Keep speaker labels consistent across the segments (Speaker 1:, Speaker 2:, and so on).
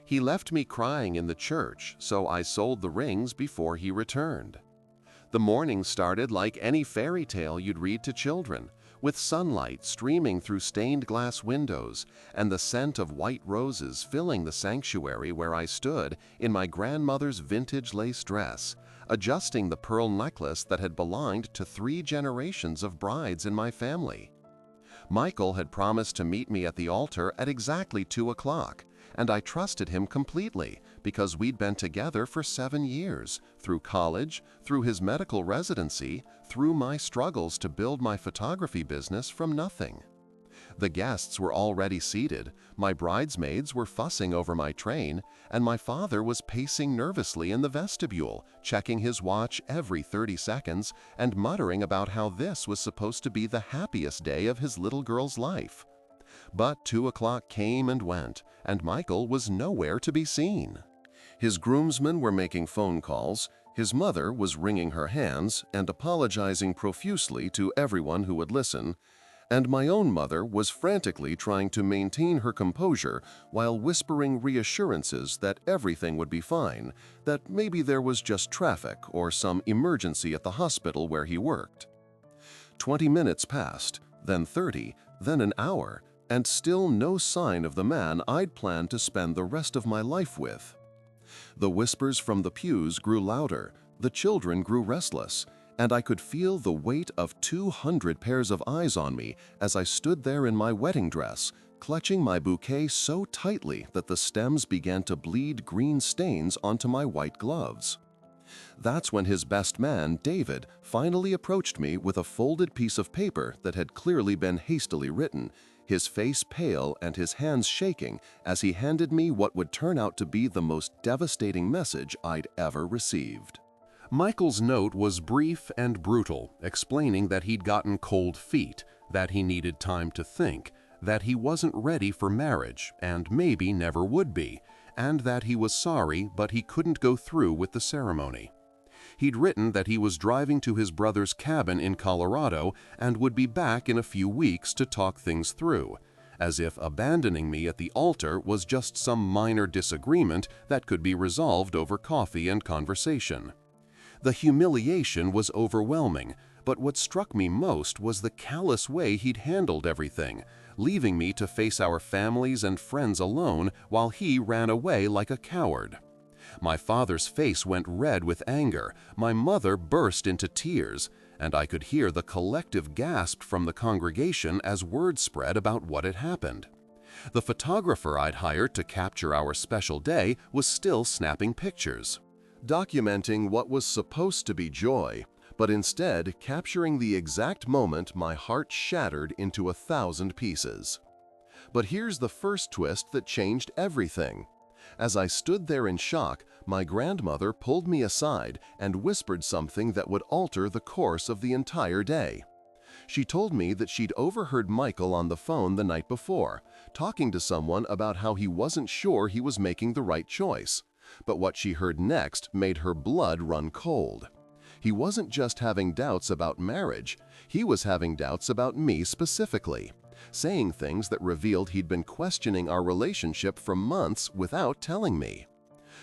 Speaker 1: He left me crying in the church, so I sold the rings before he returned. The morning started like any fairy tale you'd read to children, with sunlight streaming through stained glass windows and the scent of white roses filling the sanctuary where I stood in my grandmother's vintage lace dress, adjusting the pearl necklace that had belonged to 3 generations of brides in my family. Michael had promised to meet me at the altar at exactly 2 o'clock, and I trusted him completely because we'd been together for 7 years, through college, through his medical residency, through my struggles to build my photography business from nothing. The guests were already seated, my bridesmaids were fussing over my train, and my father was pacing nervously in the vestibule, checking his watch every 30 seconds and muttering about how this was supposed to be the happiest day of his little girl's life. But 2 o'clock came and went, and Michael was nowhere to be seen. His groomsmen were making phone calls, his mother was wringing her hands and apologizing profusely to everyone who would listen, and my own mother was frantically trying to maintain her composure while whispering reassurances that everything would be fine, that maybe there was just traffic or some emergency at the hospital where he worked. 20 minutes passed, then 30, then an hour, and still no sign of the man I'd planned to spend the rest of my life with. The whispers from the pews grew louder, the children grew restless, and I could feel the weight of 200 pairs of eyes on me as I stood there in my wedding dress, clutching my bouquet so tightly that the stems began to bleed green stains onto my white gloves. That's when his best man, David, finally approached me with a folded piece of paper that had clearly been hastily written, his face pale and his hands shaking as he handed me what would turn out to be the most devastating message I'd ever received. Michael's note was brief and brutal, explaining that he'd gotten cold feet, that he needed time to think, that he wasn't ready for marriage and maybe never would be, and that he was sorry but he couldn't go through with the ceremony. He'd written that he was driving to his brother's cabin in Colorado and would be back in a few weeks to talk things through, as if abandoning me at the altar was just some minor disagreement that could be resolved over coffee and conversation. The humiliation was overwhelming, but what struck me most was the callous way he'd handled everything, leaving me to face our families and friends alone while he ran away like a coward. My father's face went red with anger, my mother burst into tears, and I could hear the collective gasp from the congregation as word spread about what had happened. The photographer I'd hired to capture our special day was still snapping pictures, documenting what was supposed to be joy, but instead capturing the exact moment my heart shattered into 1,000 pieces. But here's the first twist that changed everything. As I stood there in shock, my grandmother pulled me aside and whispered something that would alter the course of the entire day. She told me that she'd overheard Michael on the phone the night before, talking to someone about how he wasn't sure he was making the right choice. But what she heard next made her blood run cold. He wasn't just having doubts about marriage, he was having doubts about me specifically, saying things that revealed he'd been questioning our relationship for months without telling me.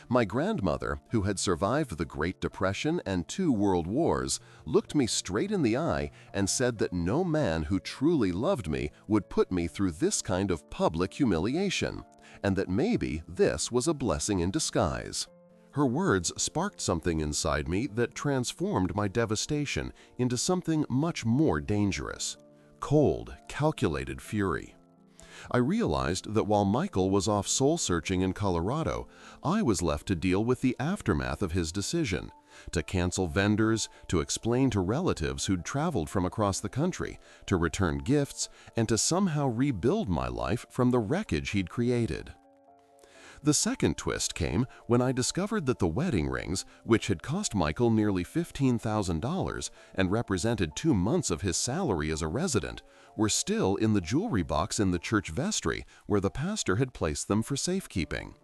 Speaker 1: My grandmother, who had survived the Great Depression and 2 world wars, looked me straight in the eye and said that no man who truly loved me would put me through this kind of public humiliation, and that maybe this was a blessing in disguise. Her words sparked something inside me that transformed my devastation into something much more dangerous: cold, calculated fury. I realized that while Michael was off soul-searching in Colorado, I was left to deal with the aftermath of his decision, to cancel vendors, to explain to relatives who'd traveled from across the country, to return gifts, and to somehow rebuild my life from the wreckage he'd created. The second twist came when I discovered that the wedding rings, which had cost Michael nearly $15,000 and represented 2 months of his salary as a resident, were still in the jewelry box in the church vestry where the pastor had placed them for safekeeping.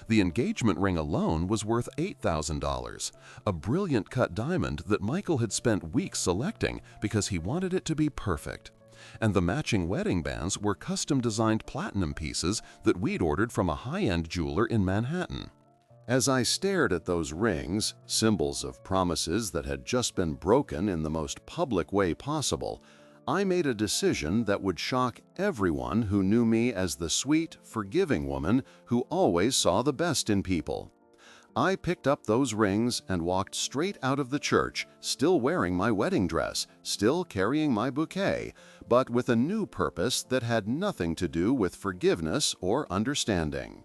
Speaker 1: The engagement ring alone was worth $8,000, a brilliant cut diamond that Michael had spent weeks selecting because he wanted it to be perfect.
Speaker 2: And the matching wedding bands were custom-designed platinum pieces that we'd ordered from a high-end jeweler in Manhattan. As I stared at those rings, symbols of promises that had just been broken in the most public way possible, I made a decision that would shock everyone who knew me as the sweet, forgiving woman who always saw the best in people. I picked up those rings and walked straight out of the church, still wearing my wedding dress, still carrying my bouquet, but with a new purpose that had nothing to do with forgiveness or understanding.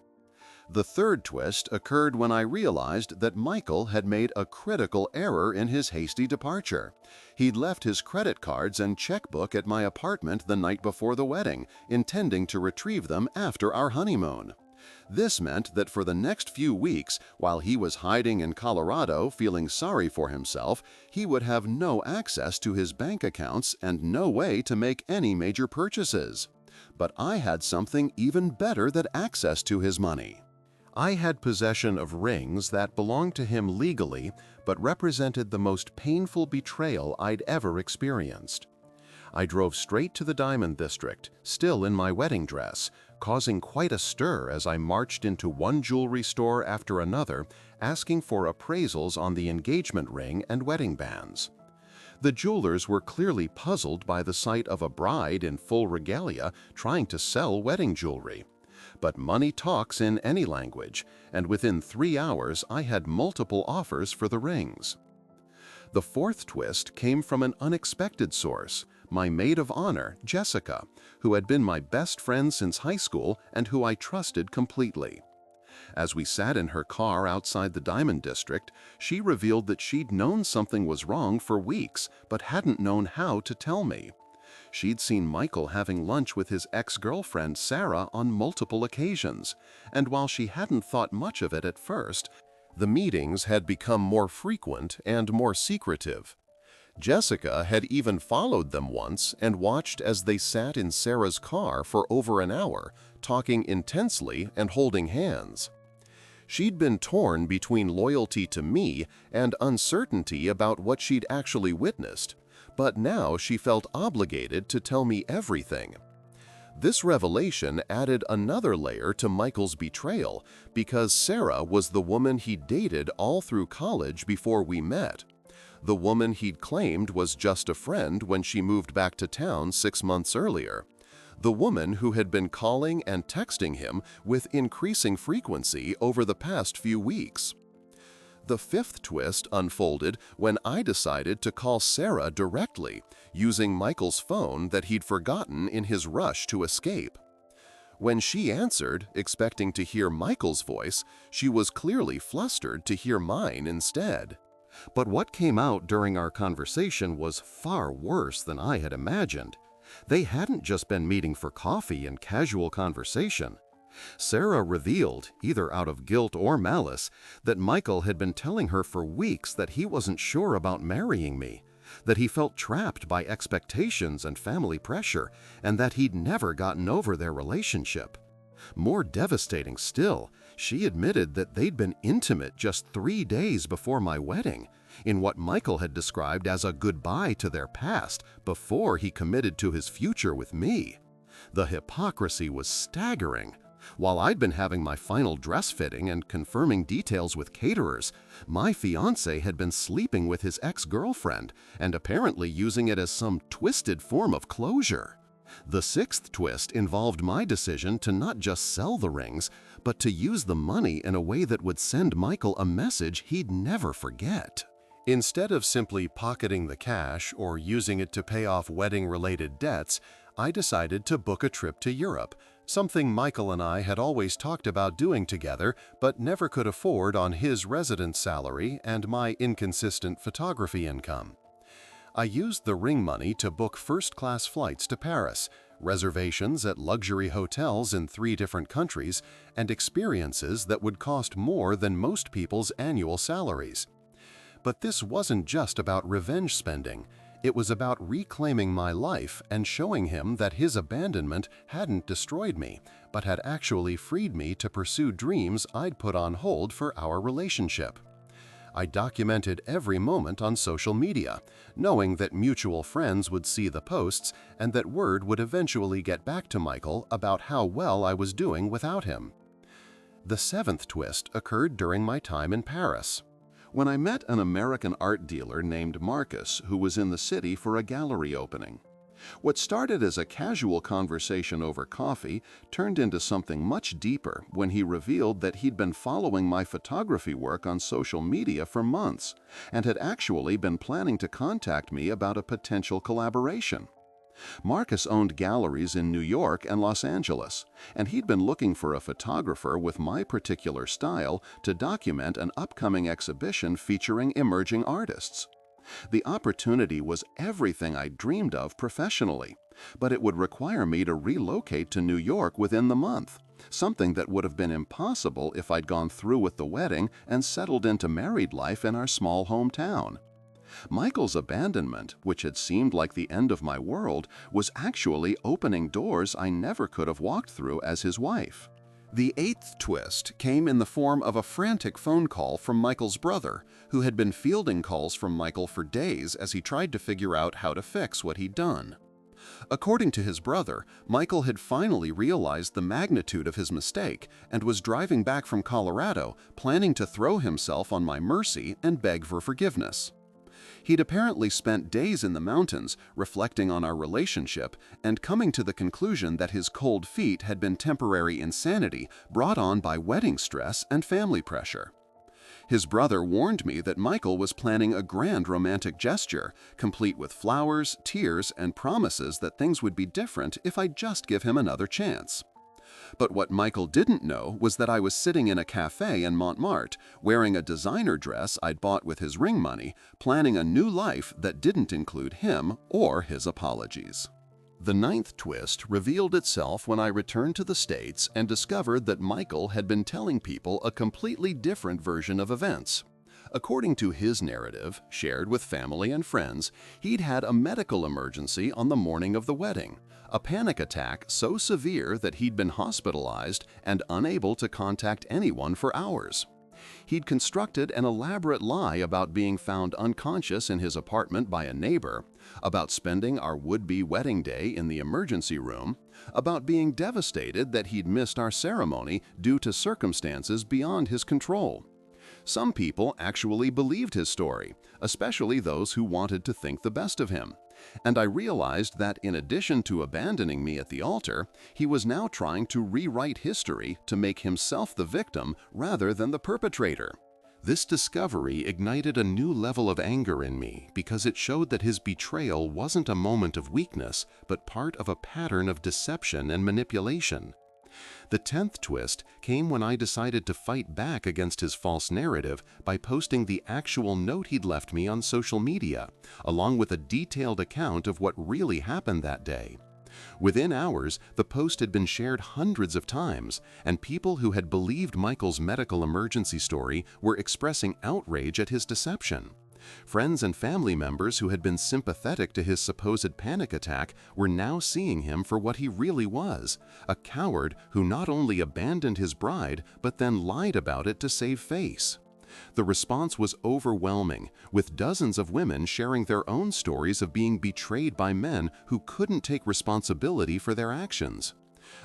Speaker 2: The third twist occurred when I realized that Michael had made a critical error in his hasty departure. He'd left his credit cards and checkbook at my apartment the night before the wedding, intending to retrieve them after our honeymoon. This meant that for the next few weeks, while he was hiding in Colorado feeling sorry for himself, he would have no access to his bank accounts and no way to make any major purchases. But I had something even better than access to his money. I had possession of rings that belonged to him legally, but represented the most painful betrayal I'd ever experienced. I drove straight to the Diamond District, still in my wedding dress, causing quite a stir as I marched into one jewelry store after another, asking for appraisals on the engagement ring and wedding bands. The jewelers were clearly puzzled by the sight of a bride in full regalia trying to sell wedding jewelry. But money talks in any language, and within 3 hours I had multiple offers for the rings. The fourth twist came from an unexpected source, my maid of honor, Jessica, who had been my best friend since high school and who I trusted completely. As we sat in her car outside the Diamond District, she revealed that she'd known something was wrong for weeks but hadn't known how to tell me. She'd seen Michael having lunch with his ex-girlfriend Sarah on multiple occasions, and while she hadn't thought much of it at first, the meetings had become more frequent and more secretive. Jessica had even followed them once and watched as they sat in Sarah's car for over an hour, talking intensely and holding hands. She'd been torn between loyalty to me and uncertainty about what she'd actually witnessed, but now she felt obligated to tell me everything. This revelation added another layer to Michael's betrayal because Sarah was the woman he'd dated all through college before we met. The woman he'd claimed was just a friend when she moved back to town 6 months earlier. The woman who had been calling and texting him with increasing frequency over the past few weeks. The fifth twist unfolded when I decided to call Sarah directly, using Michael's phone that he'd forgotten in his rush to escape. When she answered, expecting to hear Michael's voice, she was clearly flustered to hear mine instead. But what came out during our conversation was far worse than I had imagined. They hadn't just been meeting for coffee and casual conversation. Sarah revealed, either out of guilt or malice, that Michael had been telling her for weeks that he wasn't sure about marrying me, that he felt trapped by expectations and family pressure, and that he'd never gotten over their relationship. More devastating still, she admitted that they'd been intimate just 3 days before my wedding, in what Michael had described as a goodbye to their past before he committed to his future with me. The hypocrisy was staggering. While I'd been having my final dress fitting and confirming details with caterers, my fiancé had been sleeping with his ex-girlfriend and apparently using it as some twisted form of closure. The sixth twist involved my decision to not just sell the rings, but to use the money in a way that would send Michael a message he'd never forget. Instead of simply pocketing the cash or using it to pay off wedding-related debts, I decided to book a trip to Europe, something Michael and I had always talked about doing together but never could afford on his residence salary and my inconsistent photography income. I used the ring money to book first-class flights to Paris, reservations at luxury hotels in 3 different countries, and experiences that would cost more than most people's annual salaries. But this wasn't just about revenge spending. It was about reclaiming my life and showing him that his abandonment hadn't destroyed me, but had actually freed me to pursue dreams I'd put on hold for our relationship. I documented every moment on social media, knowing that mutual friends would see the posts and that word would eventually get back to Michael about how well I was doing without him. The seventh twist occurred during my time in Paris, when I met an American art dealer named Marcus who was in the city for a gallery opening. What started as a casual conversation over coffee turned into something much deeper when he revealed that he'd been following my photography work on social media for months and had actually been planning to contact me about a potential collaboration. Marcus owned galleries in New York and Los Angeles, and he'd been looking for a photographer with my particular style to document an upcoming exhibition featuring emerging artists. The opportunity was everything I dreamed of professionally, but it would require me to relocate to New York within the month, something that would have been impossible if I'd gone through with the wedding and settled into married life in our small hometown. Michael's abandonment, which had seemed like the end of my world, was actually opening doors I never could have walked through as his wife. The eighth twist came in the form of a frantic phone call from Michael's brother, who had been fielding calls from Michael for days as he tried to figure out how to fix what he'd done. According to his brother, Michael had finally realized the magnitude of his mistake and was driving back from Colorado, planning to throw himself on my mercy and beg for forgiveness. He'd apparently spent days in the mountains reflecting on our relationship and coming to the conclusion that his cold feet had been temporary insanity brought on by wedding stress and family pressure. His brother warned me that Michael was planning a grand romantic gesture, complete with flowers, tears, and promises that things would be different if I'd just give him another chance. But what Michael didn't know was that I was sitting in a cafe in Montmartre, wearing a designer dress I'd bought with his ring money, planning a new life that didn't include him or his apologies. The ninth twist revealed itself when I returned to the States and discovered that Michael had been telling people a completely different version of events. According to his narrative, shared with family and friends, he'd had a medical emergency on the morning of the wedding, a panic attack so severe that he'd been hospitalized and unable to contact anyone for hours. He'd constructed an elaborate lie about being found unconscious in his apartment by a neighbor, about spending our would-be wedding day in the emergency room, about being devastated that he'd missed our ceremony due to circumstances beyond his control. Some people actually believed his story, especially those who wanted to think the best of him. And I realized that in addition to abandoning me at the altar, he was now trying to rewrite history to make himself the victim rather than the perpetrator. This discovery ignited a new level of anger in me because it showed that his betrayal wasn't a moment of weakness, but part of a pattern of deception and manipulation. The 10th twist came when I decided to fight back against his false narrative by posting the actual note he'd left me on social media, along with a detailed account of what really happened that day. Within hours, the post had been shared hundreds of times, and people who had believed Michael's medical emergency story were expressing outrage at his deception. Friends and family members who had been sympathetic to his supposed panic attack were now seeing him for what he really was, a coward who not only abandoned his bride but then lied about it to save face. The response was overwhelming, with dozens of women sharing their own stories of being betrayed by men who couldn't take responsibility for their actions.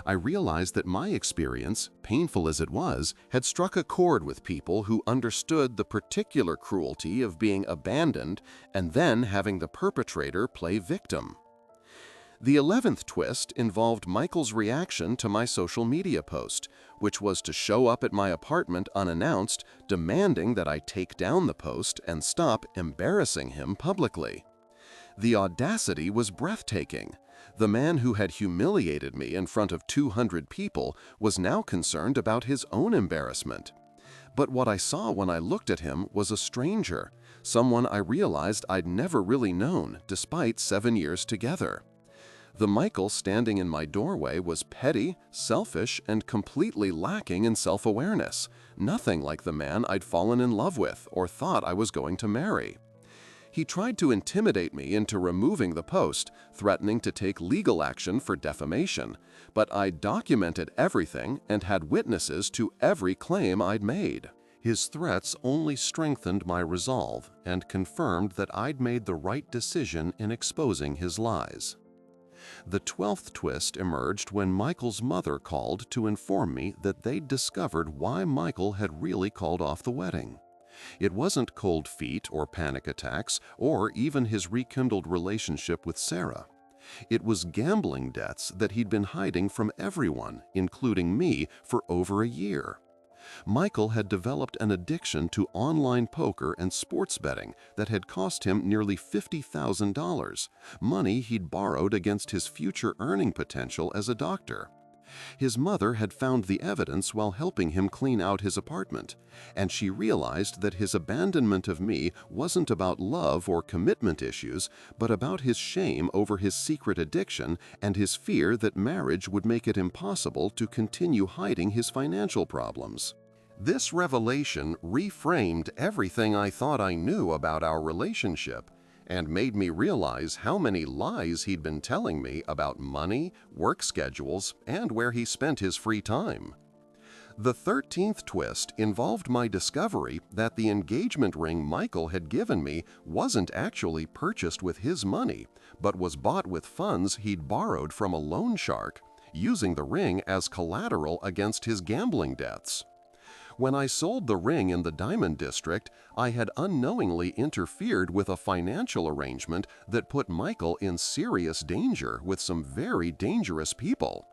Speaker 2: I realized that my experience, painful as it was, had struck a chord with people who understood the particular cruelty of being abandoned and then having the perpetrator play victim. The 11th twist involved Michael's reaction to my social media post, which was to show up at my apartment unannounced, demanding that I take down the post and stop embarrassing him publicly. The audacity was breathtaking. The man who had humiliated me in front of 200 people was now concerned about his own embarrassment. But what I saw when I looked at him was a stranger, someone I realized I'd never really known despite 7 years together. The Michael standing in my doorway was petty, selfish, and completely lacking in self-awareness, nothing like the man I'd fallen in love with or thought I was going to marry. He tried to intimidate me into removing the post, threatening to take legal action for defamation, but I documented everything and had witnesses to every claim I'd made. His threats only strengthened my resolve and confirmed that I'd made the right decision in exposing his lies. The 12th twist emerged when Michael's mother called to inform me that they'd discovered why Michael had really called off the wedding. It wasn't cold feet or panic attacks or even his rekindled relationship with Sarah. It was gambling debts that he'd been hiding from everyone, including me, for over a year. Michael had developed an addiction to online poker and sports betting that had cost him nearly $50,000, money he'd borrowed against his future earning potential as a doctor. His mother had found the evidence while helping him clean out his apartment, and she realized that his abandonment of me wasn't about love or commitment issues, but about his shame over his secret addiction and his fear that marriage would make it impossible to continue hiding his financial problems. This revelation reframed everything I thought I knew about our relationship and made me realize how many lies he'd been telling me about money, work schedules, and where he spent his free time. The 13th twist involved my discovery that the engagement ring Michael had given me wasn't actually purchased with his money, but was bought with funds he'd borrowed from a loan shark, using the ring as collateral against his gambling debts. When I sold the ring in the Diamond District, I had unknowingly interfered with a financial arrangement that put Michael in serious danger with some very dangerous people.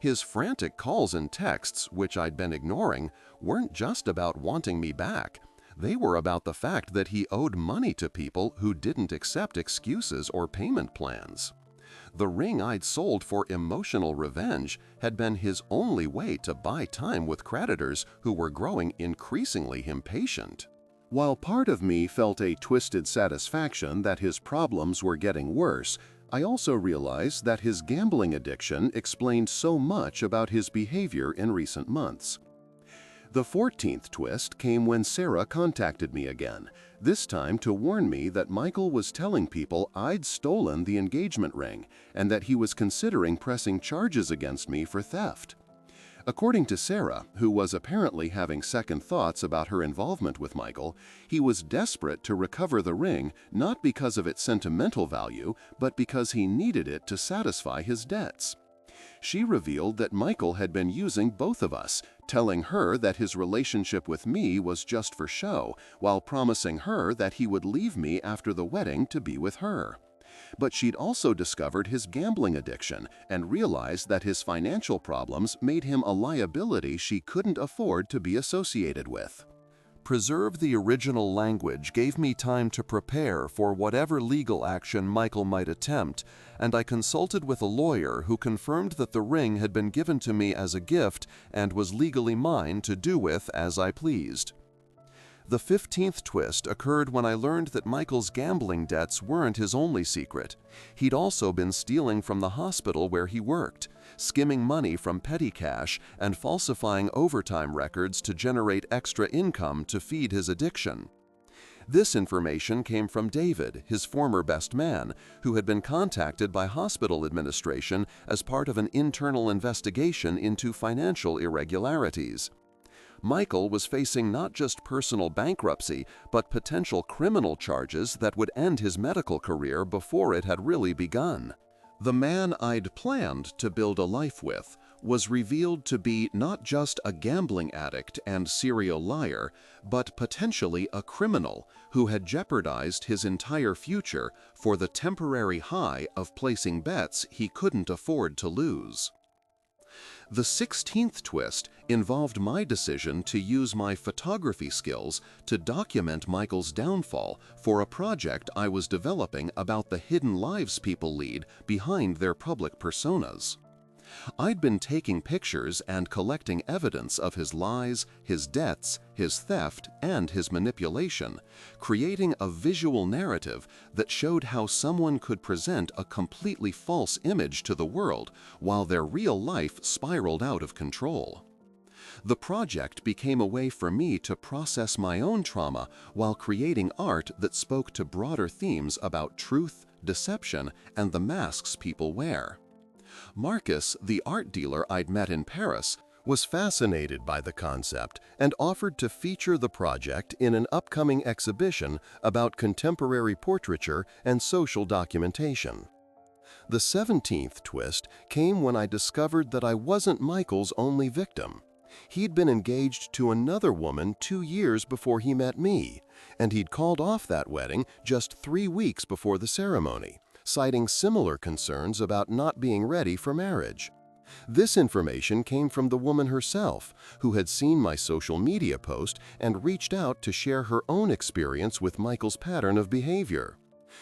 Speaker 2: His frantic calls and texts, which I'd been ignoring, weren't just about wanting me back. They were about the fact that he owed money to people who didn't accept excuses or payment plans. The ring I'd sold for emotional revenge had been his only way to buy time with creditors who were growing increasingly impatient. While part of me felt a twisted satisfaction that his problems were getting worse, I also realized that his gambling addiction explained so much about his behavior in recent months. The 14th twist came when Sarah contacted me again, this time to warn me that Michael was telling people I'd stolen the engagement ring and that he was considering pressing charges against me for theft. According to Sarah, who was apparently having second thoughts about her involvement with Michael, he was desperate to recover the ring not because of its sentimental value, but because he needed it to satisfy his debts. She revealed that Michael had been using both of us, telling her that his relationship with me was just for show, while promising her that he would leave me after the wedding to be with her. But she'd also discovered his gambling addiction and realized that his financial problems made him a liability she couldn't afford to be associated with. Preserve the original language gave me time to prepare for whatever legal action Michael might attempt, and I consulted with a lawyer who confirmed that the ring had been given to me as a gift and was legally mine to do with as I pleased. The 15th twist occurred when I learned that Michael's gambling debts weren't his only secret. He'd also been stealing from the hospital where he worked, skimming money from petty cash and falsifying overtime records to generate extra income to feed his addiction. This information came from David, his former best man, who had been contacted by hospital administration as part of an internal investigation into financial irregularities. Michael was facing not just personal bankruptcy, but potential criminal charges that would end his medical career before it had really begun. The man I'd planned to build a life with was revealed to be not just a gambling addict and serial liar, but potentially a criminal who had jeopardized his entire future for the temporary high of placing bets he couldn't afford to lose. The 16th twist involved my decision to use my photography skills to document Michael's downfall for a project I was developing about the hidden lives people lead behind their public personas. I'd been taking pictures and collecting evidence of his lies, his debts, his theft, and his manipulation, creating a visual narrative that showed how someone could present a completely false image to the world while their real life spiraled out of control. The project became a way for me to process my own trauma while creating art that spoke to broader themes about truth, deception, and the masks people wear. Marcus, the art dealer I'd met in Paris, was fascinated by the concept and offered to feature the project in an upcoming exhibition about contemporary portraiture and social documentation. The 17th twist came when I discovered that I wasn't Michael's only victim. He'd been engaged to another woman 2 years before he met me, and he'd called off that wedding just 3 weeks before the ceremony, citing similar concerns about not being ready for marriage. This information came from the woman herself, who had seen my social media post and reached out to share her own experience with Michael's pattern of behavior.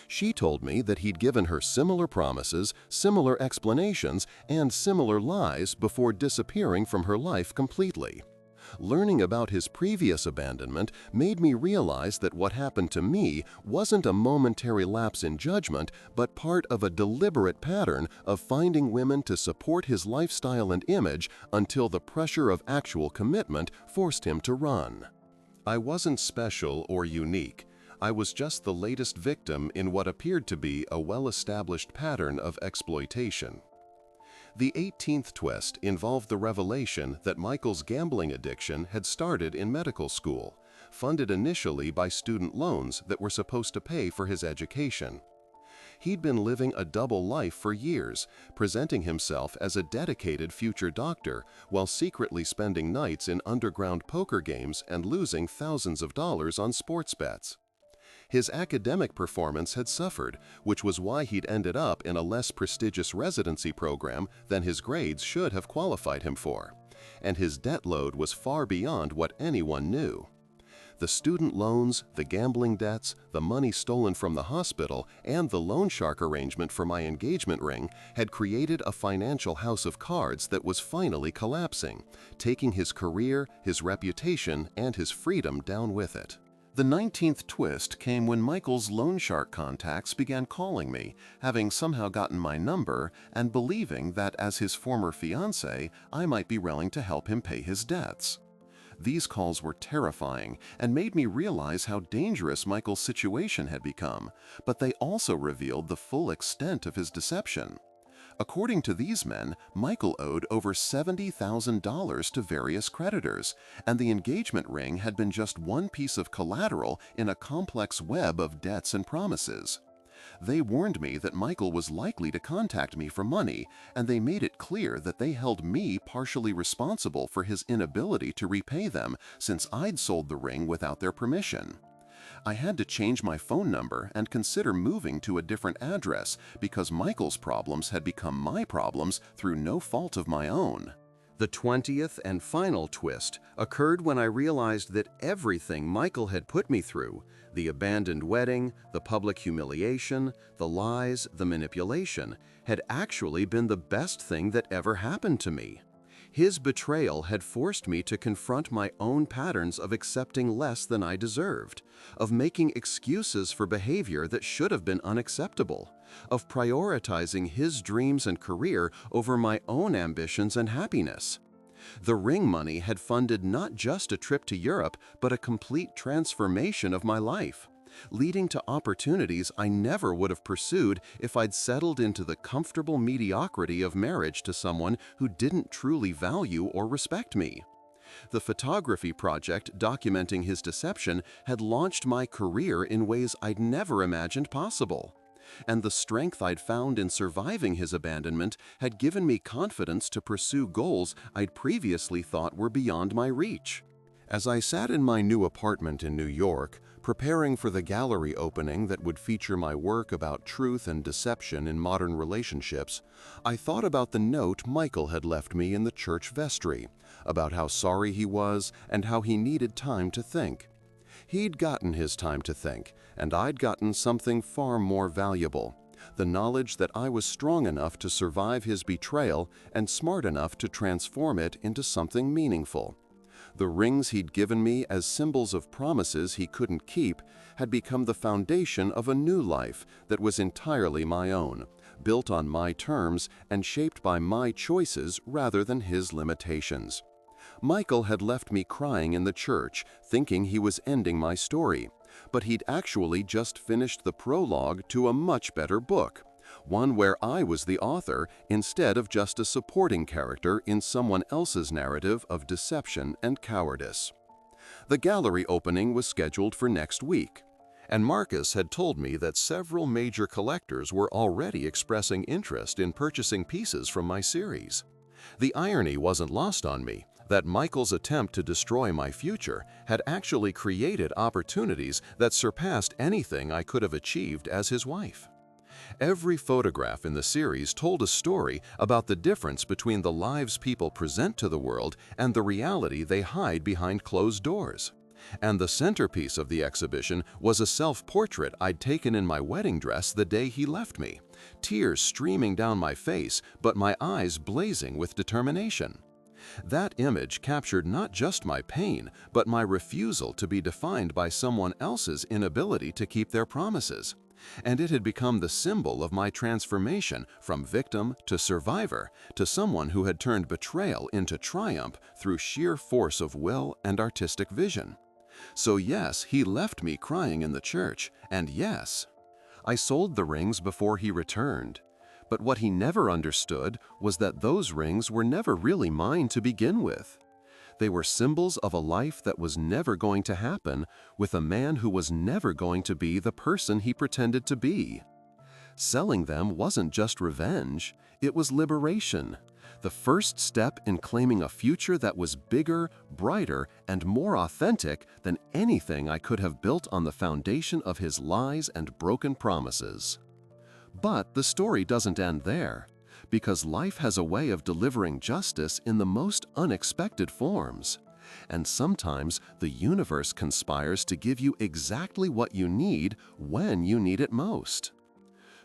Speaker 2: She told me that he'd given her similar promises, similar explanations, and similar lies before disappearing from her life completely. Learning about his previous abandonment made me realize that what happened to me wasn't a momentary lapse in judgment, but part of a deliberate pattern of finding women to support his lifestyle and image until the pressure of actual commitment forced him to run. I wasn't special or unique. I was just the latest victim in what appeared to be a well-established pattern of exploitation. The 18th twist involved the revelation that Michael's gambling addiction had started in medical school, funded initially by student loans that were supposed to pay for his education. He'd been living a double life for years, presenting himself as a dedicated future doctor while secretly spending nights in underground poker games and losing thousands of dollars on sports bets. His academic performance had suffered, which was why he'd ended up in a less prestigious residency program than his grades should have qualified him for, and his debt load was far beyond what anyone knew. The student loans, the gambling debts, the money stolen from the hospital, and the loan shark arrangement for my engagement ring had created a financial house of cards that was finally collapsing, taking his career, his reputation, and his freedom down with it. The 19th twist came when Michael's loan shark contacts began calling me, having somehow gotten my number and believing that as his former fiancé, I might be willing to help him pay his debts. These calls were terrifying and made me realize how dangerous Michael's situation had become, but they also revealed the full extent of his deception. According to these men, Michael owed over $70,000 to various creditors, and the engagement ring had been just one piece of collateral in a complex web of debts and promises. They warned me that Michael was likely to contact me for money, and they made it clear that they held me partially responsible for his inability to repay them since I'd sold the ring without their permission. I had to change my phone number and consider moving to a different address because Michael's problems had become my problems through no fault of my own. The 20th and final twist occurred when I realized that everything Michael had put me through, the abandoned wedding, the public humiliation, the lies, the manipulation, had actually been the best thing that ever happened to me. His betrayal had forced me to confront my own patterns of accepting less than I deserved, of making excuses for behavior that should have been unacceptable, of prioritizing his dreams and career over my own ambitions and happiness. The ring money had funded not just a trip to Europe, but a complete transformation of my life, leading to opportunities I never would have pursued if I'd settled into the comfortable mediocrity of marriage to someone who didn't truly value or respect me. The photography project documenting his deception had launched my career in ways I'd never imagined possible. And the strength I'd found in surviving his abandonment had given me confidence to pursue goals I'd previously thought were beyond my reach. As I sat in my new apartment in New York, preparing for the gallery opening that would feature my work about truth and deception in modern relationships, I thought about the note Michael had left me in the church vestry, about how sorry he was and how he needed time to think. He'd gotten his time to think, and I'd gotten something far more valuable, the knowledge that I was strong enough to survive his betrayal and smart enough to transform it into something meaningful. The rings he'd given me as symbols of promises he couldn't keep had become the foundation of a new life that was entirely my own, built on my terms and shaped by my choices rather than his limitations. Michael had left me crying in the church, thinking he was ending my story, but he'd actually just finished the prologue to a much better book, one where I was the author instead of just a supporting character in someone else's narrative of deception and cowardice. The gallery opening was scheduled for next week, and Marcus had told me that several major collectors were already expressing interest in purchasing pieces from my series. The irony wasn't lost on me that Michael's attempt to destroy my future had actually created opportunities that surpassed anything I could have achieved as his wife. Every photograph in the series told a story about the difference between the lives people present to the world and the reality they hide behind closed doors. And the centerpiece of the exhibition was a self-portrait I'd taken in my wedding dress the day he left me, tears streaming down my face, but my eyes blazing with determination. That image captured not just my pain, but my refusal to be defined by someone else's inability to keep their promises. And it had become the symbol of my transformation from victim to survivor, to someone who had turned betrayal into triumph through sheer force of will and artistic vision. So yes, he left me crying in the church, and yes, I sold the rings before he returned. But what he never understood was that those rings were never really mine to begin with. They were symbols of a life that was never going to happen with a man who was never going to be the person he pretended to be. Selling them wasn't just revenge, it was liberation. The first step in claiming a future that was bigger, brighter, and more authentic than anything I could have built on the foundation of his lies and broken promises. But the story doesn't end there, because life has a way of delivering justice in the most unexpected forms. And sometimes the universe conspires to give you exactly what you need when you need it most.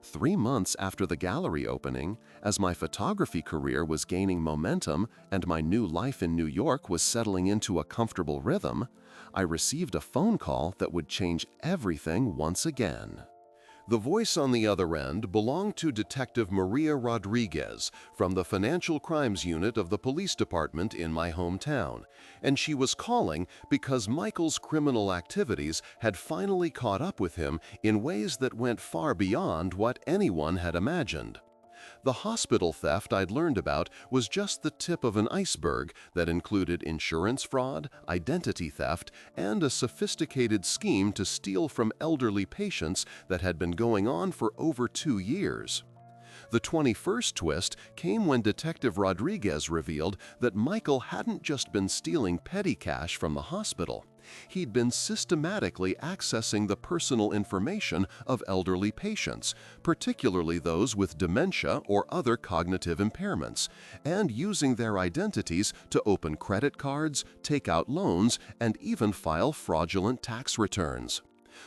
Speaker 2: 3 months after the gallery opening, as my photography career was gaining momentum and my new life in New York was settling into a comfortable rhythm, I received a phone call that would change everything once again. The voice on the other end belonged to Detective Maria Rodriguez from the Financial Crimes Unit of the Police Department in my hometown, and she was calling because Michael's criminal activities had finally caught up with him in ways that went far beyond what anyone had imagined. The hospital theft I'd learned about was just the tip of an iceberg that included insurance fraud, identity theft, and a sophisticated scheme to steal from elderly patients that had been going on for over 2 years. The 21st twist came when Detective Rodriguez revealed that Michael hadn't just been stealing petty cash from the hospital. He'd been systematically accessing the personal information of elderly patients, particularly those with dementia or other cognitive impairments, and using their identities to open credit cards, take out loans, and even file fraudulent tax returns.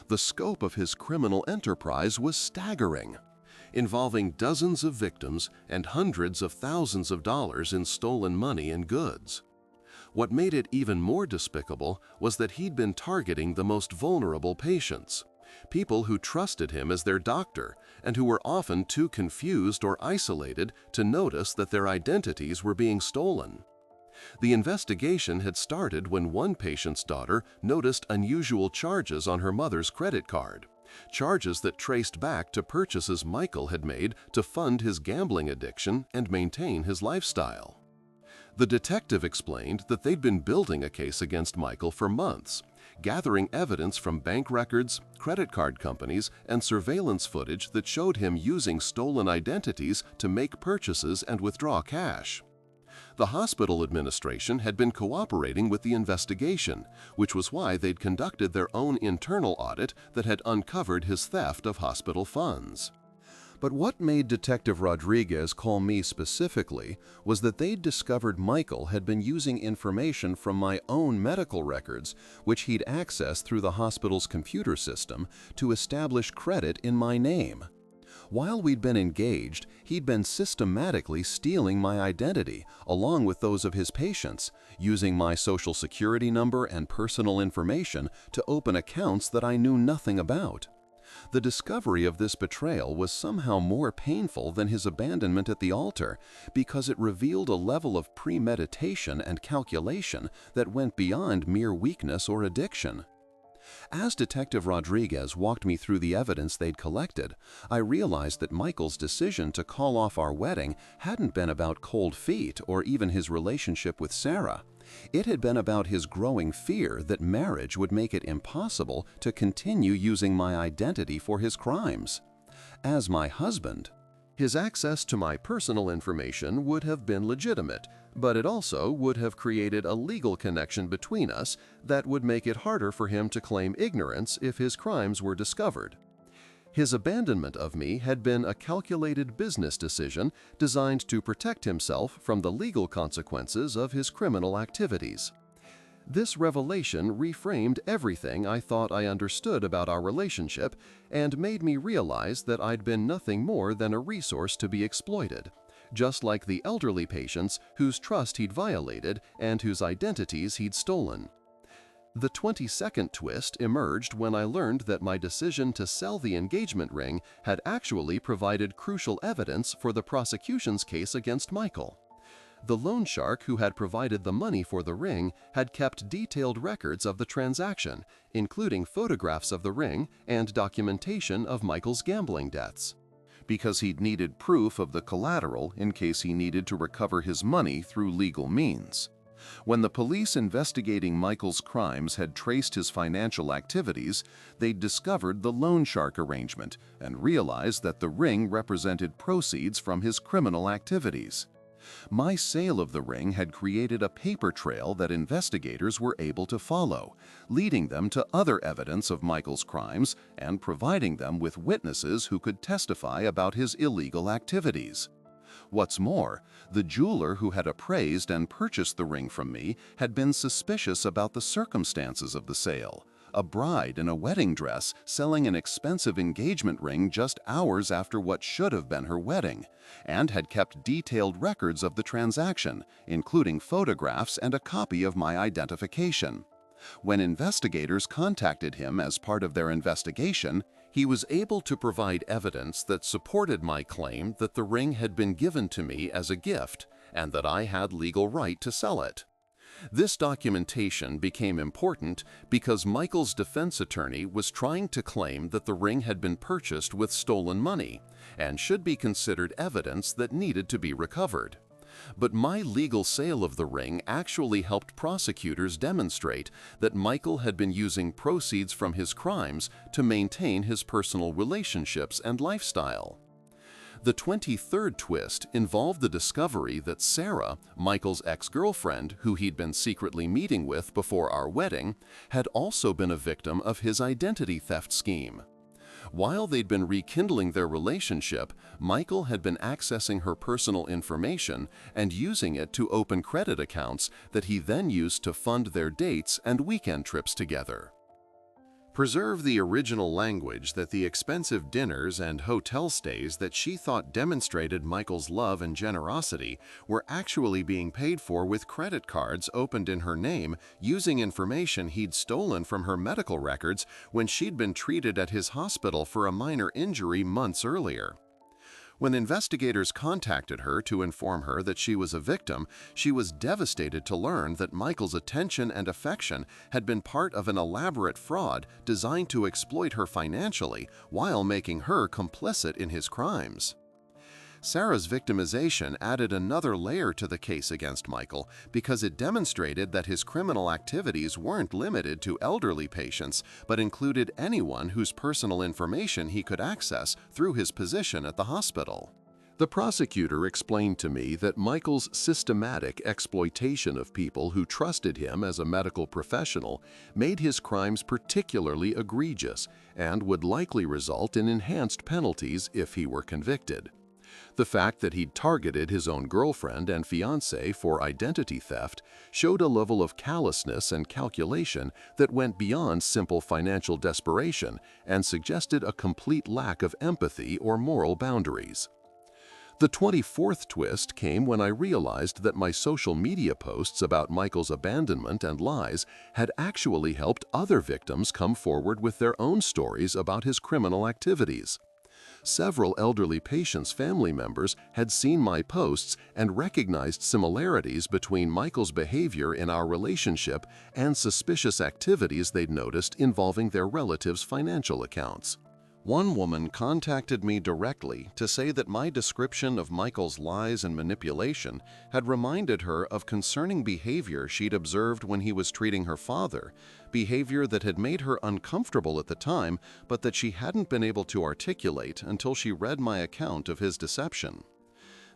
Speaker 2: The scope of his criminal enterprise was staggering, involving dozens of victims and hundreds of thousands of dollars in stolen money and goods. What made it even more despicable was that he'd been targeting the most vulnerable patients, people who trusted him as their doctor and who were often too confused or isolated to notice that their identities were being stolen. The investigation had started when one patient's daughter noticed unusual charges on her mother's credit card, charges that traced back to purchases Michael had made to fund his gambling addiction and maintain his lifestyle. The detective explained that they'd been building a case against Michael for months, gathering evidence from bank records, credit card companies, and surveillance footage that showed him using stolen identities to make purchases and withdraw cash. The hospital administration had been cooperating with the investigation, which was why they'd conducted their own internal audit that had uncovered his theft of hospital funds. But what made Detective Rodriguez call me specifically was that they'd discovered Michael had been using information from my own medical records, which he'd accessed through the hospital's computer system, to establish credit in my name. While we'd been engaged, he'd been systematically stealing my identity, along with those of his patients, using my social security number and personal information to open accounts that I knew nothing about. The discovery of this betrayal was somehow more painful than his abandonment at the altar because it revealed a level of premeditation and calculation that went beyond mere weakness or addiction. As Detective Rodriguez walked me through the evidence they'd collected, I realized that Michael's decision to call off our wedding hadn't been about cold feet or even his relationship with Sarah. It had been about his growing fear that marriage would make it impossible to continue using my identity for his crimes. As my husband,
Speaker 1: His access to my personal information would have been legitimate, but it also would have created a legal connection between us that would make it harder for him to claim ignorance if his crimes were discovered. His abandonment of me had been a calculated business decision designed to protect himself from the legal consequences of his criminal activities. This revelation reframed everything I thought I understood about our relationship and made me realize that I'd been nothing more than a resource to be exploited, just like the elderly patients whose trust he'd violated and whose identities he'd stolen. The 22nd twist emerged when I learned that my decision to sell the engagement ring had actually provided crucial evidence for the prosecution's case against Michael. The loan shark who had provided the money for the ring had kept detailed records of the transaction, including photographs of the ring and documentation of Michael's gambling debts.
Speaker 2: because he'd needed proof of the collateral in case he needed to recover his money through legal means. When the police investigating Michael's crimes had traced his financial activities, they'd discovered the loan shark arrangement and realized that the ring represented proceeds from his criminal activities. My sale of the ring had created a paper trail that investigators were able to follow, leading them to other evidence of Michael's crimes and providing them with witnesses who could testify about his illegal activities. What's more, the jeweler who had appraised and purchased the ring from me had been suspicious about the circumstances of the sale. A bride in a wedding dress selling an expensive engagement ring just hours after what should have been her wedding, and had kept detailed records of the transaction, including photographs and a copy of my identification. When investigators contacted him as part of their investigation, he was able to provide evidence that supported my claim that the ring had been given to me as a gift and that I had legal right to sell it. This documentation became important because Michael's defense attorney was trying to claim that the ring had been purchased with stolen money and should be considered evidence that needed to be recovered. But my legal sale of the ring actually helped prosecutors demonstrate that Michael had been using proceeds from his crimes to maintain his personal relationships and lifestyle. The 23rd twist involved the discovery that Sarah, Michael's ex-girlfriend, who he'd been secretly meeting with before our wedding, had also been a victim of his identity theft scheme. While they'd been rekindling their relationship, Michael had been accessing her personal information and using it to open credit accounts that he then used to fund their dates and weekend trips together. Preserve the original language that the expensive dinners and hotel stays that she thought demonstrated Michael's love and generosity were actually being paid for with credit cards opened in her name using information he'd stolen from her medical records when she'd been treated at his hospital for a minor injury months earlier. When investigators contacted her to inform her that she was a victim, she was devastated to learn that Michael's attention and affection had been part of an elaborate fraud designed to exploit her financially while making her complicit in his crimes. Sarah's victimization added another layer to the case against Michael because it demonstrated that his criminal activities weren't limited to elderly patients but included anyone whose personal information he could access through his position at the hospital. The prosecutor explained to me that Michael's systematic exploitation of people who trusted him as a medical professional made his crimes particularly egregious and would likely result in enhanced penalties if he were convicted. The fact that he'd targeted his own girlfriend and fiancée for identity theft showed a level of callousness and calculation that went beyond simple financial desperation and suggested a complete lack of empathy or moral boundaries. The 24th twist came when I realized that my social media posts about Michael's abandonment and lies had actually helped other victims come forward with their own stories about his criminal activities. Several elderly patients' family members had seen my posts and recognized similarities between Michael's behavior in our relationship and suspicious activities they'd noticed involving their relatives' financial accounts. One woman contacted me directly to say that my description of Michael's lies and manipulation had reminded her of concerning behavior she'd observed when he was treating her father, behavior that had made her uncomfortable at the time, but that she hadn't been able to articulate until she read my account of his deception.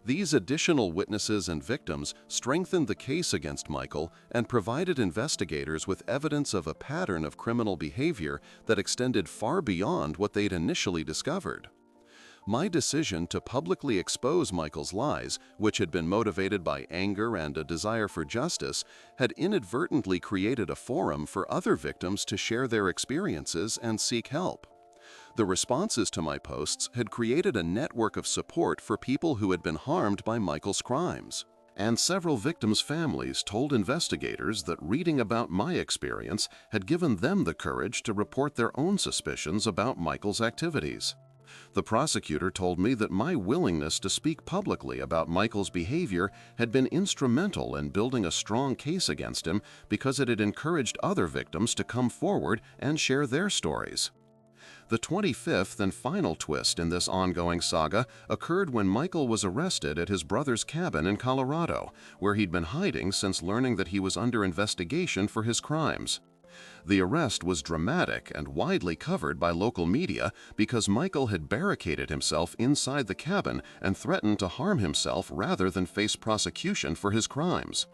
Speaker 2: These additional witnesses and victims strengthened the case against Michael and provided investigators with evidence of a pattern of criminal behavior that extended far beyond what they'd initially discovered. My decision to publicly expose Michael's lies, which had been motivated by anger and a desire for justice, had inadvertently created a forum for other victims to share their experiences and seek help. The responses to my posts had created a network of support for people who had been harmed by Michael's crimes. And several victims' families told investigators that reading about my experience had given them the courage to report their own suspicions about Michael's activities. The prosecutor told me that my willingness to speak publicly about Michael's behavior had been instrumental in building a strong case against him because it had encouraged other victims to come forward and share their stories. The 25th and final twist in this ongoing saga occurred when Michael was arrested at his brother's cabin in Colorado, where he'd been hiding since learning that he was under investigation for his crimes. The arrest was dramatic and widely covered by local media because Michael had barricaded himself inside the cabin and threatened to harm himself rather than face prosecution for his crimes.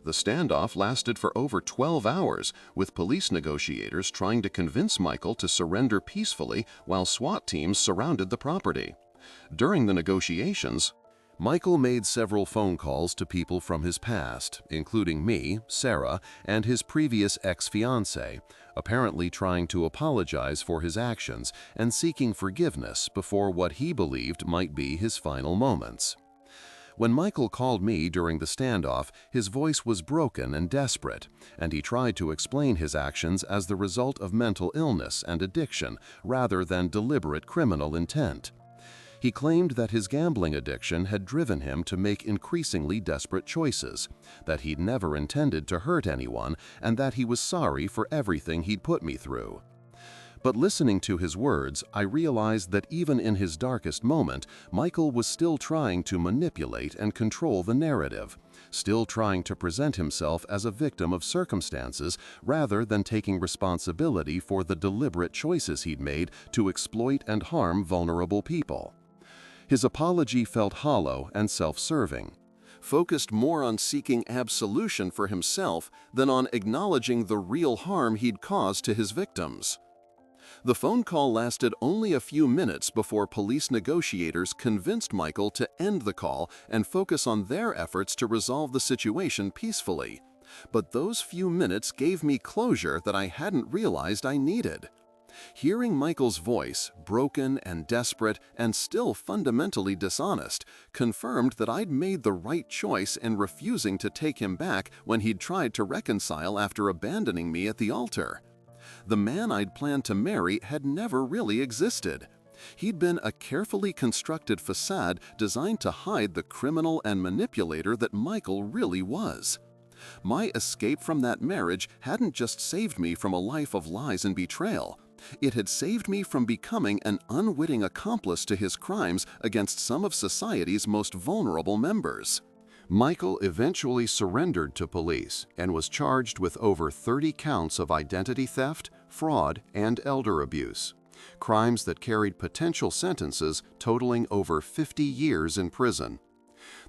Speaker 2: The standoff lasted for over 12 hours, with police negotiators trying to convince Michael to surrender peacefully while SWAT teams surrounded the property. During the negotiations, Michael made several phone calls to people from his past, including me, Sarah, and his previous ex-fiancée, apparently trying to apologize for his actions and seeking forgiveness before what he believed might be his final moments. When Michael called me during the standoff, his voice was broken and desperate, and he tried to explain his actions as the result of mental illness and addiction rather than deliberate criminal intent. He claimed that his gambling addiction had driven him to make increasingly desperate choices, that he'd never intended to hurt anyone, and that he was sorry for everything he'd put me through. But listening to his words, I realized that even in his darkest moment, Michael was still trying to manipulate and control the narrative, still trying to present himself as a victim of circumstances rather than taking responsibility for the deliberate choices he'd made to exploit and harm vulnerable people. His apology felt hollow and self-serving, focused more on seeking absolution for himself than on acknowledging the real harm he'd caused to his victims. The phone call lasted only a few minutes before police negotiators convinced Michael to end the call and focus on their efforts to resolve the situation peacefully. But those few minutes gave me closure that I hadn't realized I needed. Hearing Michael's voice, broken and desperate and still fundamentally dishonest, confirmed that I'd made the right choice in refusing to take him back when he'd tried to reconcile after abandoning me at the altar. The man I'd planned to marry had never really existed. He'd been a carefully constructed facade designed to hide the criminal and manipulator that Michael really was. My escape from that marriage hadn't just saved me from a life of lies and betrayal. It had saved me from becoming an unwitting accomplice to his crimes against some of society's most vulnerable members. Michael eventually surrendered to police and was charged with over 30 counts of identity theft, fraud, and elder abuse, crimes that carried potential sentences totaling over 50 years in prison.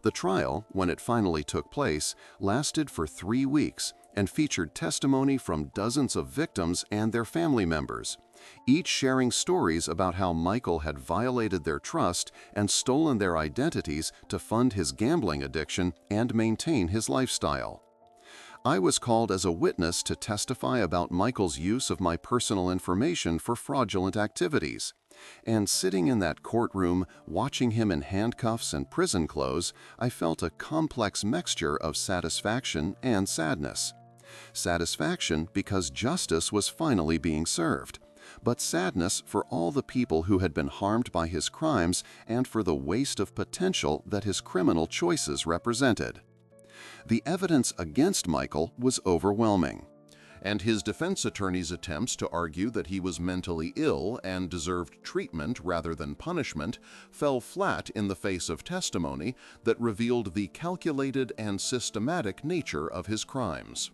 Speaker 2: The trial, when it finally took place, lasted for 3 weeks and featured testimony from dozens of victims and their family members, each sharing stories about how Michael had violated their trust and stolen their identities to fund his gambling addiction and maintain his lifestyle. I was called as a witness to testify about Michael's use of my personal information for fraudulent activities. And sitting in that courtroom, watching him in handcuffs and prison clothes, I felt a complex mixture of satisfaction and sadness. Satisfaction because justice was finally being served. but sadness for all the people who had been harmed by his crimes and for the waste of potential that his criminal choices represented. The evidence against Michael was overwhelming, and his defense attorney's attempts to argue that he was mentally ill and deserved treatment rather than punishment fell flat in the face of testimony that revealed the calculated and systematic nature of his crimes.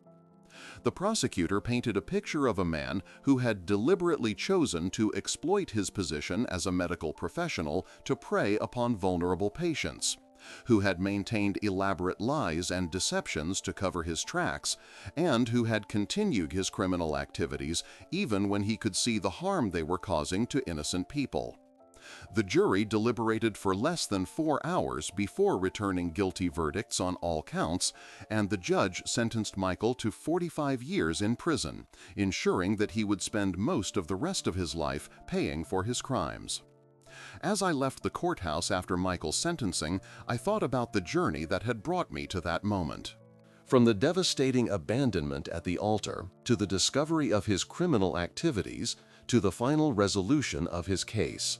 Speaker 2: The prosecutor painted a picture of a man who had deliberately chosen to exploit his position as a medical professional to prey upon vulnerable patients, who had maintained elaborate lies and deceptions to cover his tracks, and who had continued his criminal activities even when he could see the harm they were causing to innocent people. The jury deliberated for less than 4 hours before returning guilty verdicts on all counts, and the judge sentenced Michael to 45 years in prison, ensuring that he would spend most of the rest of his life paying for his crimes. As I left the courthouse after Michael's sentencing, I thought about the journey that had brought me to that moment. From the devastating abandonment at the altar, to the discovery of his criminal activities, to the final resolution of his case.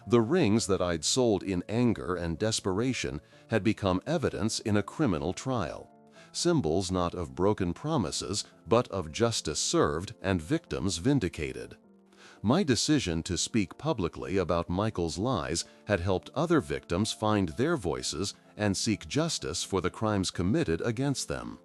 Speaker 2: The rings that I'd sold in anger and desperation had become evidence in a criminal trial, symbols not of broken promises, but of justice served and victims vindicated. My decision to speak publicly about Michael's lies had helped other victims find their voices and seek justice for the crimes committed against them.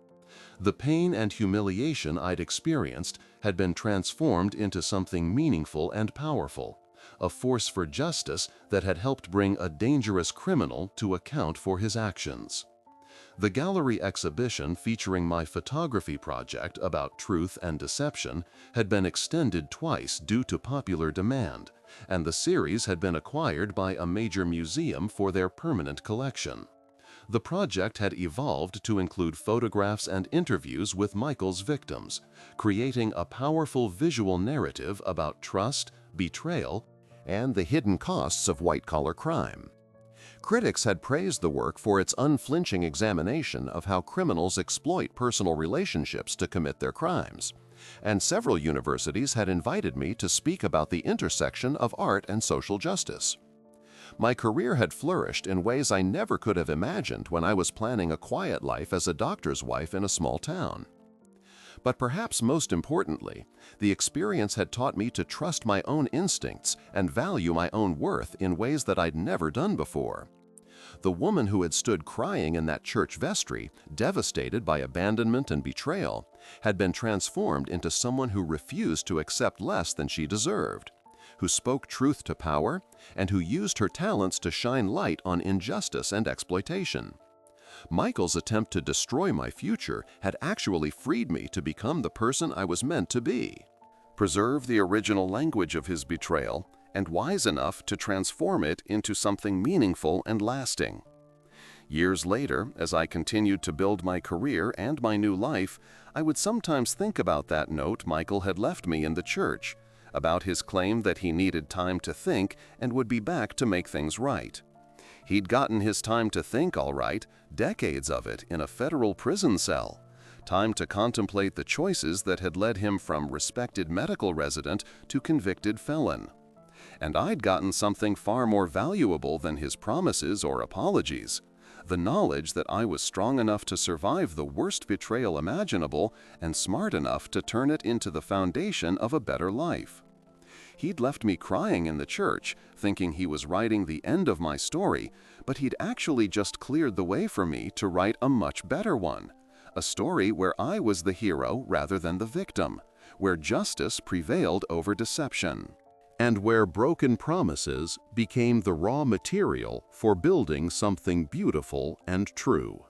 Speaker 2: The pain and humiliation I'd experienced had been transformed into something meaningful and powerful, a force for justice that had helped bring a dangerous criminal to account for his actions. The gallery exhibition featuring my photography project about truth and deception had been extended twice due to popular demand, and the series had been acquired by a major museum for their permanent collection. The project had evolved to include photographs and interviews with Michael's victims, creating a powerful visual narrative about trust, betrayal, and the hidden costs of white-collar crime. Critics had praised the work for its unflinching examination of how criminals exploit personal relationships to commit their crimes, and several universities had invited me to speak about the intersection of art and social justice. My career had flourished in ways I never could have imagined when I was planning a quiet life as a doctor's wife in a small town. But perhaps most importantly, the experience had taught me to trust my own instincts and value my own worth in ways that I'd never done before. The woman who had stood crying in that church vestry, devastated by abandonment and betrayal, had been transformed into someone who refused to accept less than she deserved, who spoke truth to power, and who used her talents to shine light on injustice and exploitation. Michael's attempt to destroy my future had actually freed me to become the person I was meant to be. Preserve the original language of his betrayal, and wise enough to transform it into something meaningful and lasting. Years later, as I continued to build my career and my new life, I would sometimes think about that note Michael had left me in the church, about his claim that he needed time to think and would be back to make things right. He'd gotten his time to think, all right, decades of it in a federal prison cell. Time to contemplate the choices that had led him from respected medical resident to convicted felon. And I'd gotten something far more valuable than his promises or apologies: the knowledge that I was strong enough to survive the worst betrayal imaginable and smart enough to turn it into the foundation of a better life. He'd left me crying in the church, thinking he was writing the end of my story, but he'd actually just cleared the way for me to write a much better one. A story where I was the hero rather than the victim, where justice prevailed over deception, and where broken promises became the raw material for building something beautiful and true.